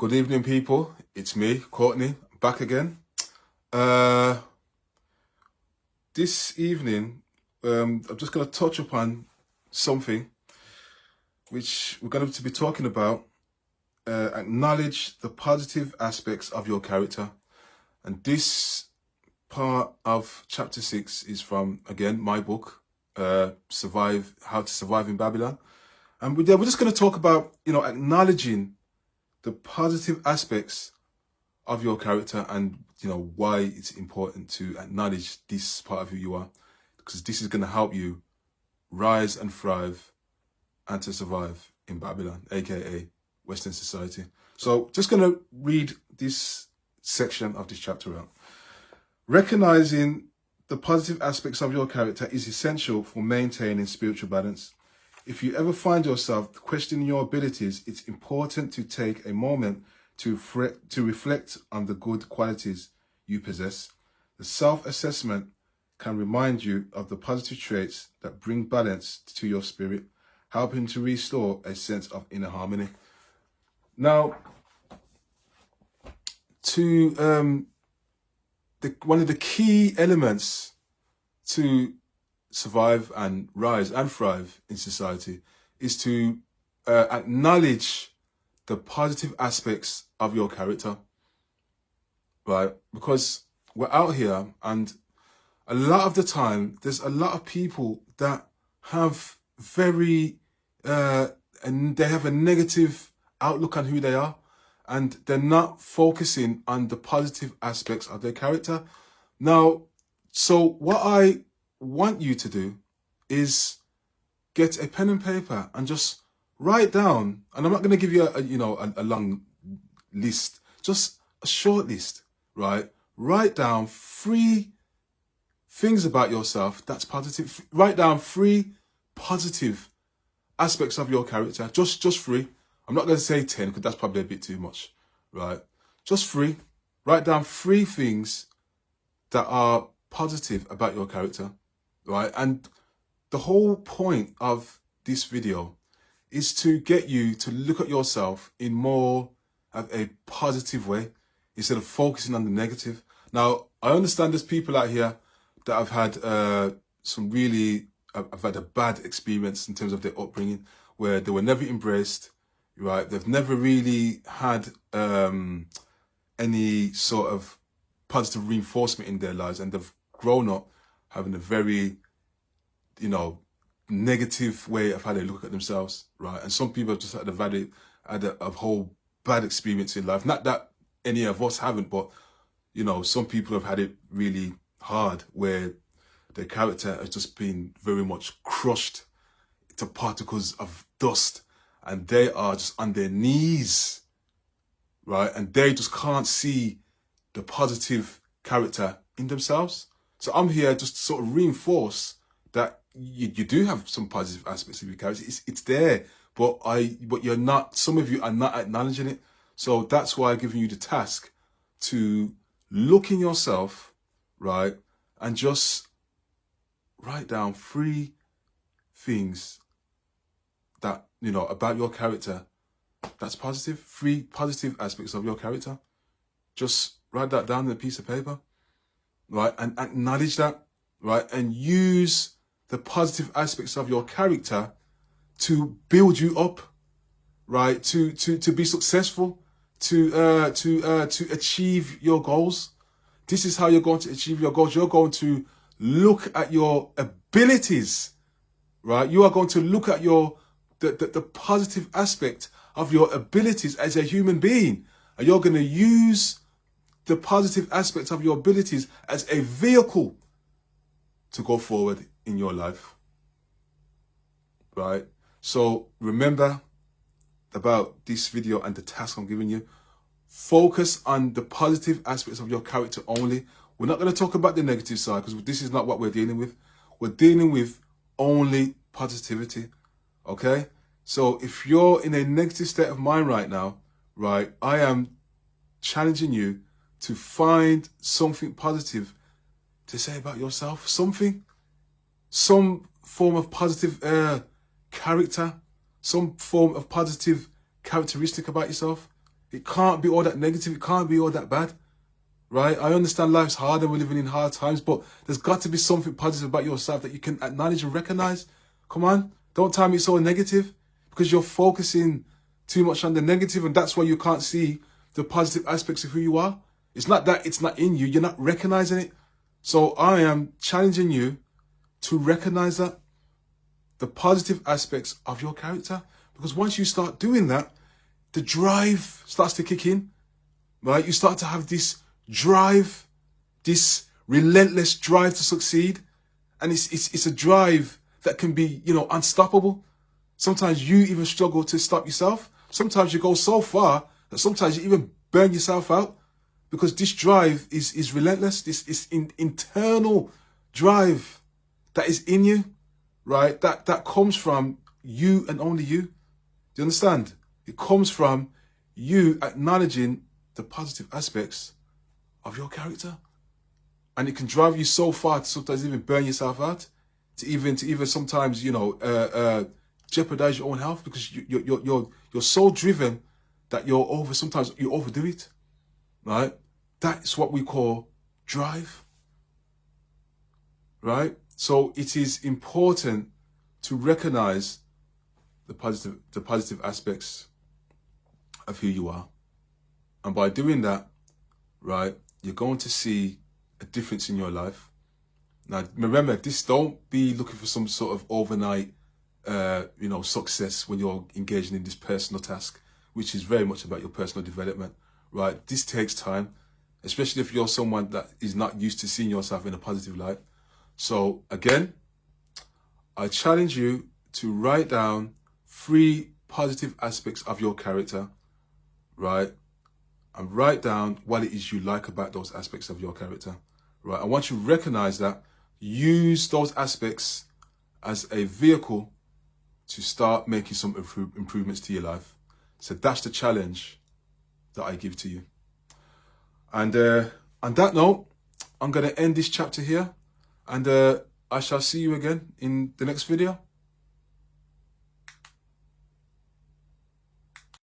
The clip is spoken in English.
Good evening, people. It's me, Courtney, back again. This evening, I'm just going to touch upon something which we're going to be talking about. Acknowledge the positive aspects of your character. And this part of chapter 6 is from, again, my book, How to Survive in Babylon. And we're just going to talk about, acknowledging the positive aspects of your character and, why it's important to acknowledge this part of who you are, because this is going to help you rise and thrive and to survive in Babylon, aka Western society. So just going to read this section of this chapter out. Recognizing the positive aspects of your character is essential for maintaining spiritual balance. If you ever find yourself questioning your abilities, it's important to take a moment to reflect on the good qualities you possess. The self-assessment can remind you of the positive traits that bring balance to your spirit, helping to restore a sense of inner harmony. Now, one of the key elements to survive and rise and thrive in society is to acknowledge the positive aspects of your character, right? Because we're out here, and a lot of the time there's a lot of people that have and they have a negative outlook on who they are, and they're not focusing on the positive aspects of their character. Now, so what I want you to do is get a pen and paper and just write down, and I'm not going to give you a long list, just a short list, right? Write down 3 things about yourself that's positive. Write down 3 positive aspects of your character, just 3. I'm not going to say 10 because that's probably a bit too much, right? Just 3. Write down 3 things that are positive about your character. Right, and the whole point of this video is to get you to look at yourself in more of a positive way instead of focusing on the negative. Now, I understand there's people out here that have had I've had a bad experience in terms of their upbringing, where they were never embraced, right? They've never really had any sort of positive reinforcement in their lives, and they've grown up having a very, negative way of how they look at themselves, right? And some people have just had a whole bad experience in life. Not that any of us haven't, but, some people have had it really hard, where their character has just been very much crushed to particles of dust, and they are just on their knees, right? And they just can't see the positive character in themselves. So I'm here just to sort of reinforce that you do have some positive aspects of your character. It's there, but you're not. Some of you are not acknowledging it. So that's why I'm giving you the task to look in yourself, right, and just write down 3 things that about your character that's positive. 3 positive aspects of your character. Just write that down on a piece of paper. Right, and acknowledge that, right, and use the positive aspects of your character to build you up, right, to be successful, to achieve your goals. This is how you're going to achieve your goals. You're going to look at your abilities, right? You are going to look at the positive aspect of your abilities as a human being, and you're going to use the positive aspects of your abilities as a vehicle to go forward in your life, right? So remember about this video and the task I'm giving you. Focus on the positive aspects of your character only. We're not going to talk about the negative side, because this is not what we're dealing with. We're dealing with only positivity, okay? So if you're in a negative state of mind right now, right, I am challenging you to find something positive to say about yourself. Some form of positive character, some form of positive characteristic about yourself. It can't be all that negative. It can't be all that bad, right? I understand life's hard and we're living in hard times, but there's got to be something positive about yourself that you can acknowledge and recognize. Come on, don't tell me it's all negative, because you're focusing too much on the negative, and that's why you can't see the positive aspects of who you are. It's not that it's not in you. You're not recognizing it. So I am challenging you to recognize that, the positive aspects of your character. Because once you start doing that, the drive starts to kick in, right? You start to have this drive, this relentless drive to succeed. And it's a drive that can be, you know, unstoppable. Sometimes you even struggle to stop yourself. Sometimes you go so far that sometimes you even burn yourself out, because this drive is relentless. This is internal drive that is in you, right? That comes from you and only you. Do you understand? It comes from you acknowledging the positive aspects of your character. And it can drive you so far to sometimes even burn yourself out, to even sometimes, you know, jeopardize your own health, because you're so driven that sometimes you overdo it, right? That's what we call drive, right? So it is important to recognize the positive aspects of who you are. And by doing that, right, you're going to see a difference in your life. Now, remember, don't be looking for some sort of overnight, you know, success when you're engaging in this personal task, which is very much about your personal development, right? This takes time, especially if you're someone that is not used to seeing yourself in a positive light. So again, I challenge you to write down 3 positive aspects of your character, right? And write down what it is you like about those aspects of your character, right? And once you recognize that, use those aspects as a vehicle to start making some improvements to your life. So that's the challenge that I give to you. And on that note, I'm going to end this chapter here, and I shall see you again in the next video.